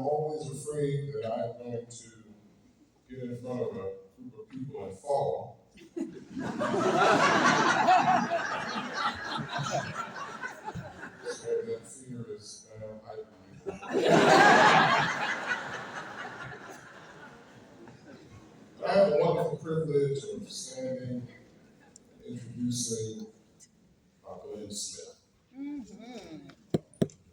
always afraid that I'm going to get in front of a group of people and fall. So that fear is heightened. I have the wonderful privilege of standing and introducing Glenn Smith.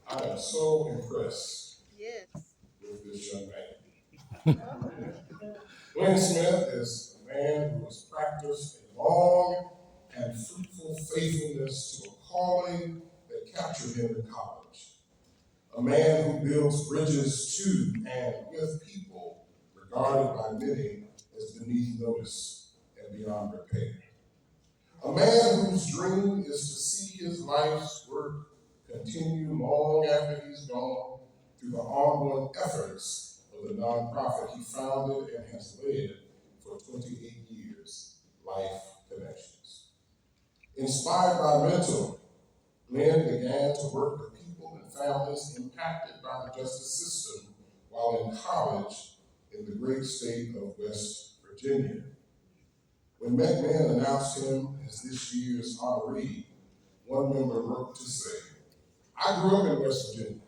I am so impressed with this young man. Glenn Smith is a man who has practiced a long and fruitful faithfulness to a calling that captured him in college. A man who builds bridges to and with people regarded by many as beneath notice and beyond repair. A man whose dream is to see his life's work continue long after he's gone through the ongoing efforts of the nonprofit he founded and has led for 28 years, Life Connections. Inspired by mentoring, Glenn began to work with people and families impacted by the justice system while in college in the great state of West Virginia. When McMahon announced him as this year's honoree, one member wrote to say, "I grew up in West Virginia.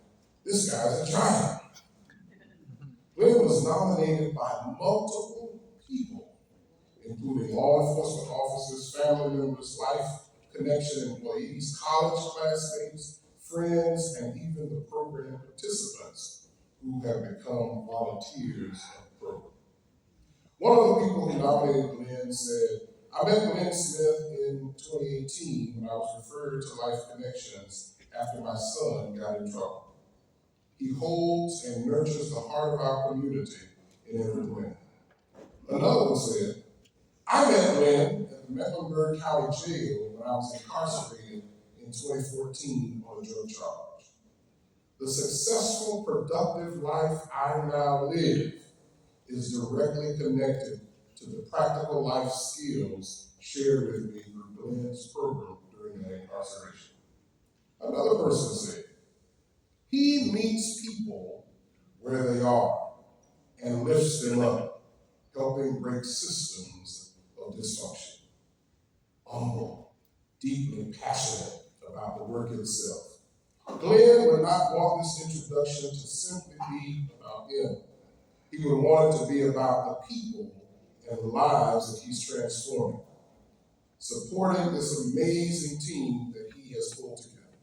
This guy's a giant." Glenn was nominated by multiple people, including law enforcement officers, family members, Life Connection employees, college classmates, friends, and even the program participants who have become volunteers of the program. One of the people who nominated Glenn said, "I met Glenn Smith in 2018 when I was referred to Life Connections after my son got in trouble. He holds and nurtures the heart of our community in every way." Another one said, "I met Glenn at the Mecklenburg County Jail when I was incarcerated in 2014 on a drug charge. The successful, productive life I now live is directly connected to the practical life skills shared with me through Glenn's program during that incarceration." Another person said, "He meets people where they are and lifts them up, helping break systems of dysfunction. Humble, deeply passionate about the work itself. Glenn would not want this introduction to simply be about him. He would want it to be about the people and the lives that he's transforming, supporting this amazing team that he has pulled together.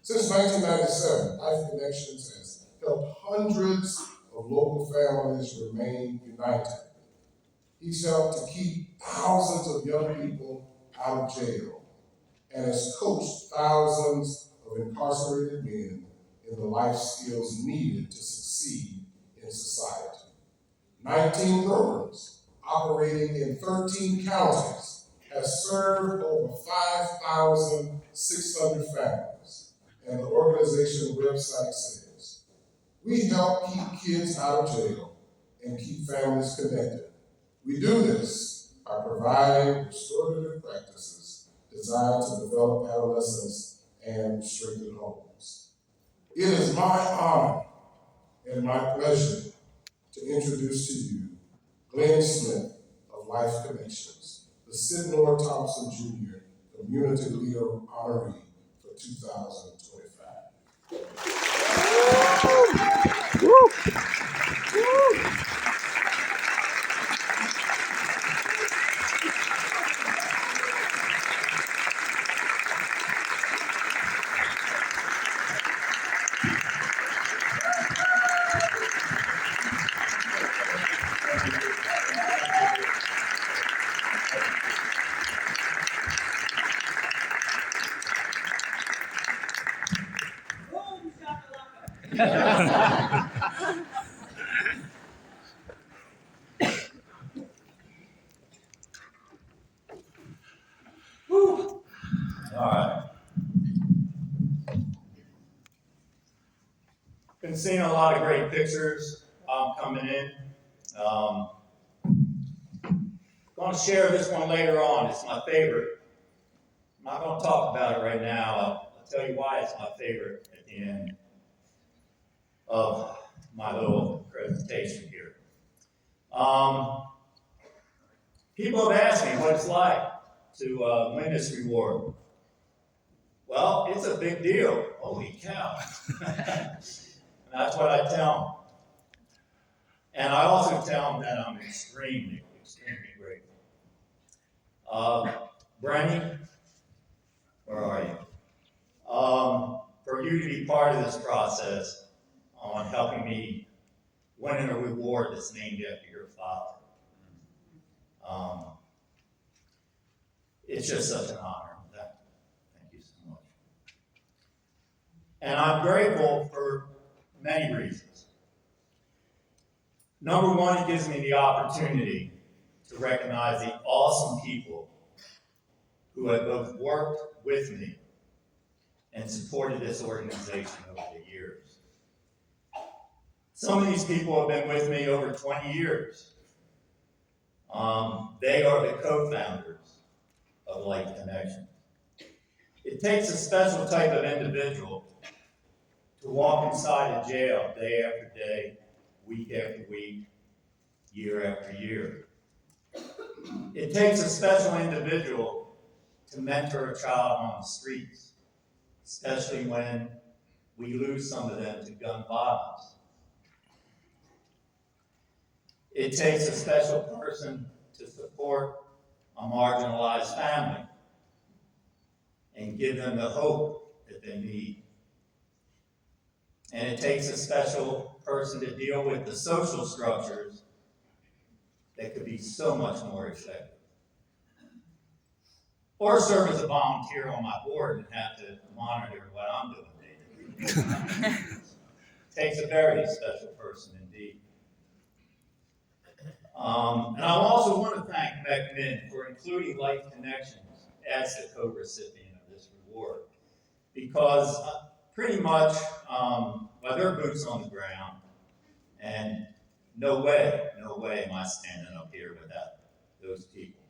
Since 1997, Life Connections has helped hundreds of local families remain united. He's helped to keep thousands of young people out of jail and has coached thousands of incarcerated men in the life skills needed to succeed in society. 19 programs operating in 13 counties has served over 5,600 families, and the organization website says, "We help keep kids out of jail and keep families connected. We do this by providing restorative practices designed to develop adolescents and strengthen homes." It is my honor and my pleasure to introduce to you Glenn Smith of Life Connections, the Sydnor Thompson Jr. Community Leader Honoree for 2025. All right. Been seeing a lot of great pictures coming in. Going to share this one later on. It's my favorite. I'm not going to talk about it right now. I'll tell you why it's my favorite at the end of my little presentation here. People have asked me what it's like to win this reward. Well, it's a big deal. Holy cow. And that's what I tell them. And I also tell them that I'm extremely, extremely grateful. Brenny, where are you? For you to be part of this process on helping me win a reward that's named after your father. It's just such an honor. Thank you so much. And I'm grateful for many reasons. Number one, it gives me the opportunity to recognize the awesome people who have both worked with me and supported this organization over the years. Some of these people have been with me over 20 years. They are the co-founders of Life Connection. It takes a special type of individual to walk inside a jail day after day, week after week, year after year. It takes a special individual to mentor a child on the streets, especially when we lose some of them to gun violence. It takes a special person to support a marginalized family and give them the hope that they need. And it takes a special person to deal with the social structures that could be so much more effective. Or serve as a volunteer on my board and have to monitor what I'm doing day-to-day. It takes a very special person indeed. And I also want to thank McMinn for including Life Connections as the co-recipient of this reward. Because pretty much, well, they're boots on the ground, and no way am I standing up here without those people.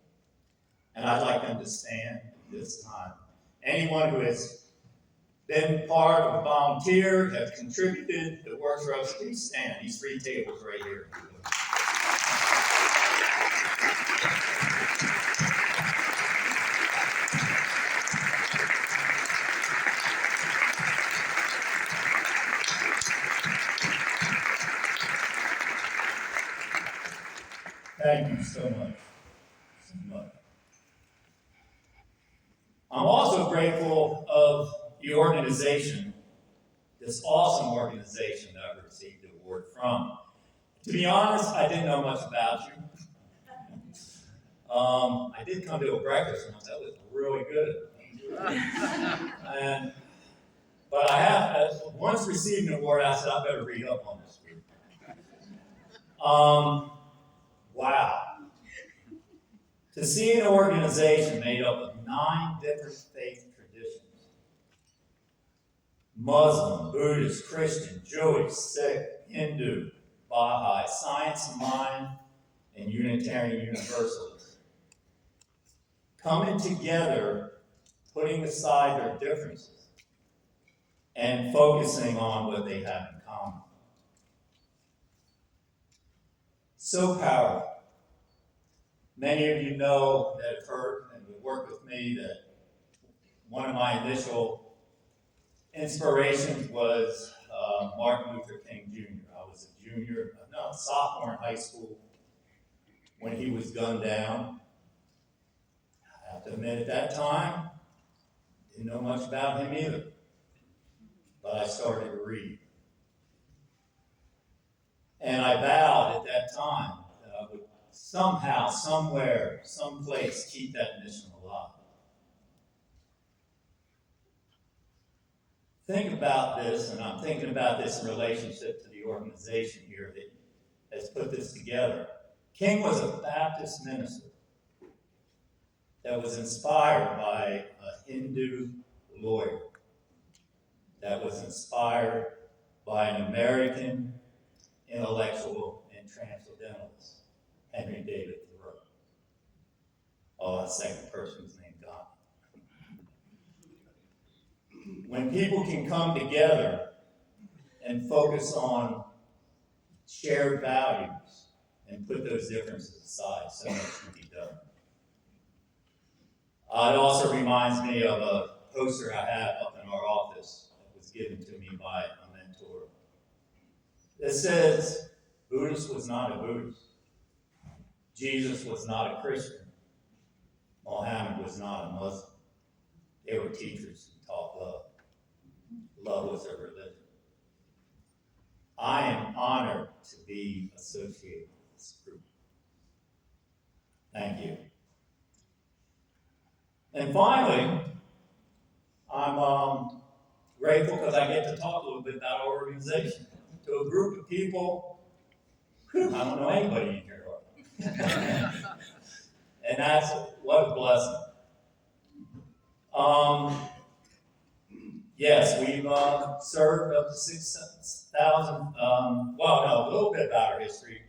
And I'd like them to stand this time. Anyone who has been part of a volunteer, has contributed, that works for us, please stand. These three tables right here. Thank you so much. I'm also grateful of the organization, this awesome organization that I received the award from. To be honest, I didn't know much about you. I did come to a breakfast once. That was really good. But I have, once received an award, I said, I better read up on this group. Wow. To see an organization made up of 9 different faith traditions, Muslim, Buddhist, Christian, Jewish, Sikh, Hindu, Baha'i, Science of Mind, and Unitarian Universalists, coming together, putting aside their differences, and focusing on what they have in common. So powerful. Many of you know that have heard and have worked with me that one of my initial inspirations was Martin Luther King Jr. I was a sophomore in high school when he was gunned down. I have to admit at that time, didn't know much about him either, but I started to read. And I vowed at that time that I would somehow, somewhere, someplace keep that mission alive. Think about this, and I'm thinking about this in relationship to the organization here that has put this together. King was a Baptist minister that was inspired by a Hindu lawyer, that was inspired by an American intellectual and transcendentalist, Henry David Thoreau. Oh, that second person's name, God. When people can come together and focus on shared values and put those differences aside. So much can be done. It also reminds me of a poster I had up in our office that was given to me by a mentor. It says, Buddhist was not a Buddhist. Jesus was not a Christian. Mohammed was not a Muslim. They were teachers who taught love. Love was their religion. I am honored to be associated with this group. Thank you. And finally, I'm grateful because I get to talk a little bit about our organization to a group of people. I don't know anybody in here. And that's what a blessing. Yes, we've served up to 6,000. A little bit about our history.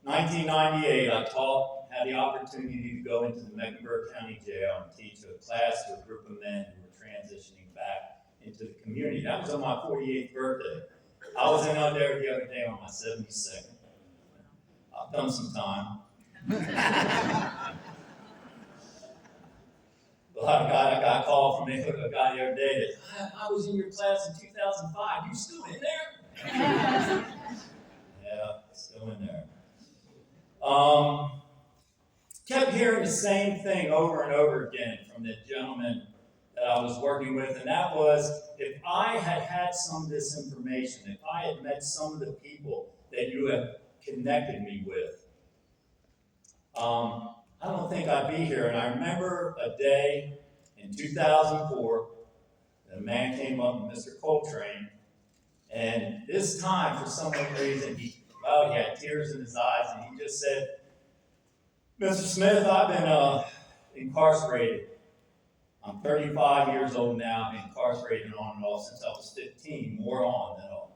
1998, I had the opportunity to go into the Mecklenburg County Jail and teach a class to a group of men who were transitioning back into the community. That was on my 48th birthday. I was in out there the other day on my 72nd. I've done some time. I got a call from a guy the other day that, I was in your class in 2005. You still in there? Yeah, still in there. Kept hearing the same thing over and over again from the gentleman that I was working with, and that was, if I had had some of this information, if I had met some of the people that you have connected me with, I don't think I'd be here. And I remember a day in 2004, a man came up, Mr. Coltrane, and this time, for some reason, he had tears in his eyes, and he just said, Mr. Smith, I've been incarcerated. I'm 35 years old now, I've been incarcerated on and off since I was 15, more on than off.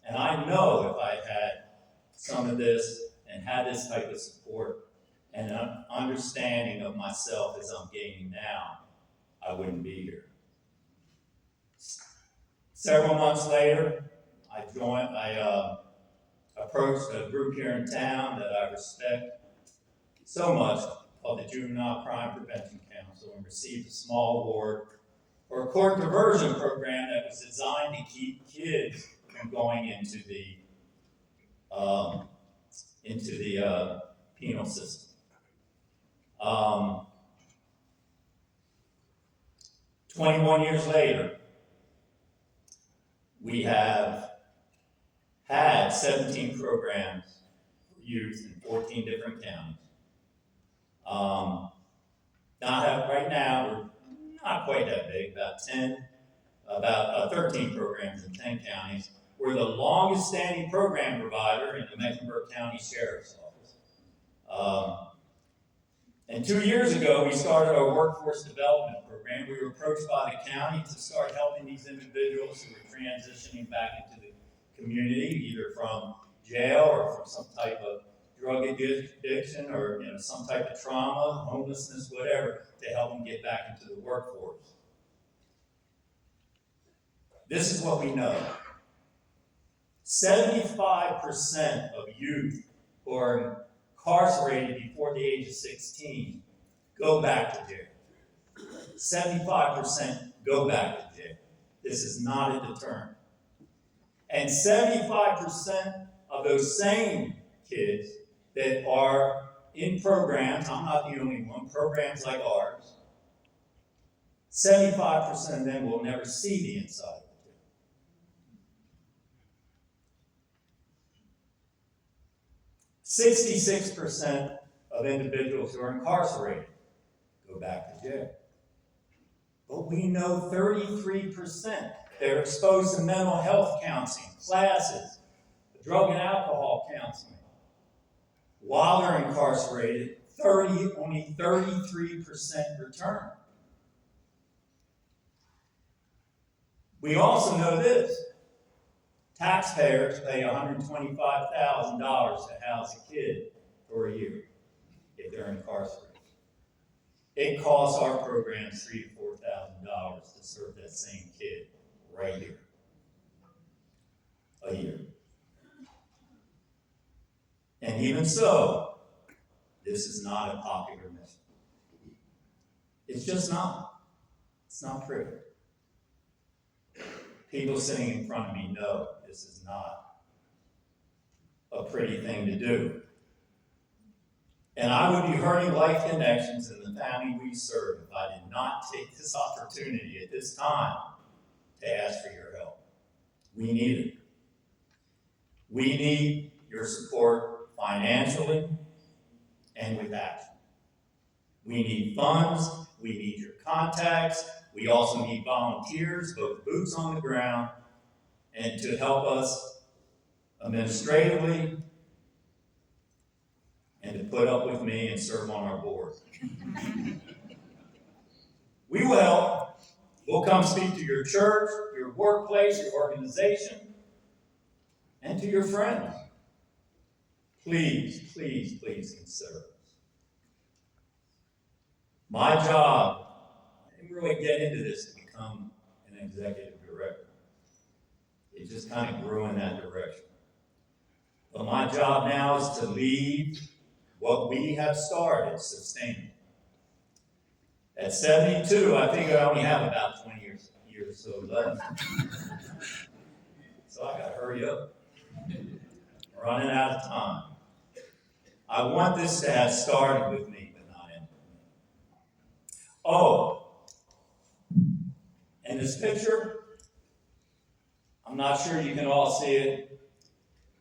And I know if I had some of this and had this type of support and an understanding of myself as I'm gaining now, I wouldn't be here. Several months later, I approached a group here in town that I respect so much, called the Juvenile Crime Prevention Council, and received a small award for a court diversion program that was designed to keep kids from going into the penal system. 21 years later, we have had 17 programs for youth in 14 different counties. Right now, we're not quite that big, about 13 programs in 10 counties. We're the longest standing program provider in the Mecklenburg County Sheriff's Office. And 2 years ago, we started our workforce development program. We were approached by the county to start helping these individuals who were transitioning back into the community, either from jail or from some type of drug addiction or some type of trauma, homelessness, whatever, to help them get back into the workforce. This is what we know. 75% of youth who are incarcerated before the age of 16 go back to jail. 75% go back to jail. This is not a deterrent. And 75% of those same kids that are in programs, I'm not the only one, programs like ours, 75% of them will never see the inside of the jail. 66% of individuals who are incarcerated go back to jail. But we know 33% they're exposed to mental health counseling, classes, drug and alcohol counseling. While they're incarcerated, only 33% return. We also know this. Taxpayers pay $125,000 to house a kid for a year if they're incarcerated. It costs our program $3,000 to $4,000 to serve that same kid right here. A year. And even so, this is not a popular mission. It's just not. It's not pretty. People sitting in front of me know this is not a pretty thing to do. And I would be hurting Life Connections and the family we serve if I did not take this opportunity at this time to ask for your help. We need it. We need your support financially and with action. We need funds. We need your contacts. We also need volunteers, both boots on the ground, and to help us administratively and to put up with me and serve on our board. We will help. We'll come speak to your church, your workplace, your organization, and to your friends. Please, please, please consider us. My job, I didn't really get into this to become an executive director. It just kind of grew in that direction. But my job now is to lead what we have started sustainably. At 72, I think I only have about 20 years or so left. So I gotta hurry up. I'm running out of time. I want this to have started with me, but not ended with me. Oh, and this picture, I'm not sure you can all see it.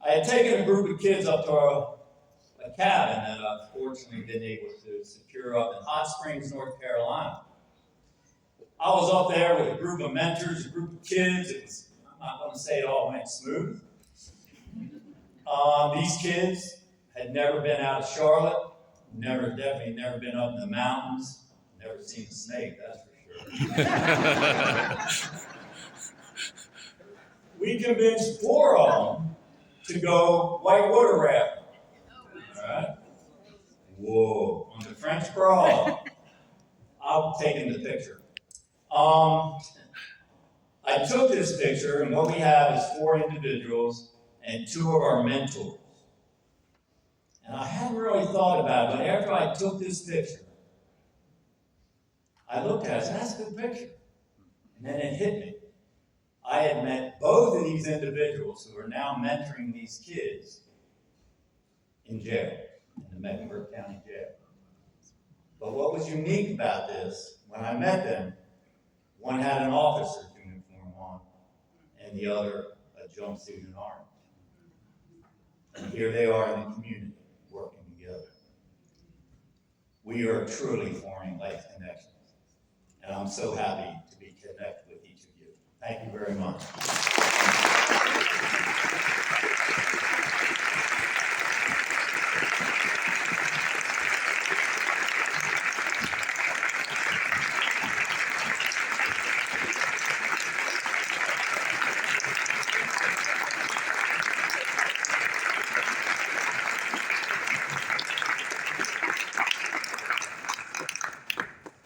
I had taken a group of kids up to a cabin that I've fortunately been able to secure up in Hot Springs, North Carolina. I was up there with a group of mentors, a group of kids. I'm not going to say it all went smooth. These kids had never been out of Charlotte, definitely never been up in the mountains, never seen a snake, that's for sure. We convinced 4 of them to go whitewater rafting. All right? Whoa, on the French Broad. I'm taking the picture. I took this picture, and what we have is 4 individuals and 2 of our mentors. And I hadn't really thought about it, but after I took this picture, I looked at it and said, that's a good picture. And then it hit me. I had met both of these individuals who are now mentoring these kids in jail, in the Mecklenburg County Jail. But what was unique about this, when I met them, one had an officer's uniform on, and the other a jumpsuit and orange. And here they are in the community, working together. We are truly forming life connections. And I'm so happy to be connected with each of you. Thank you very much.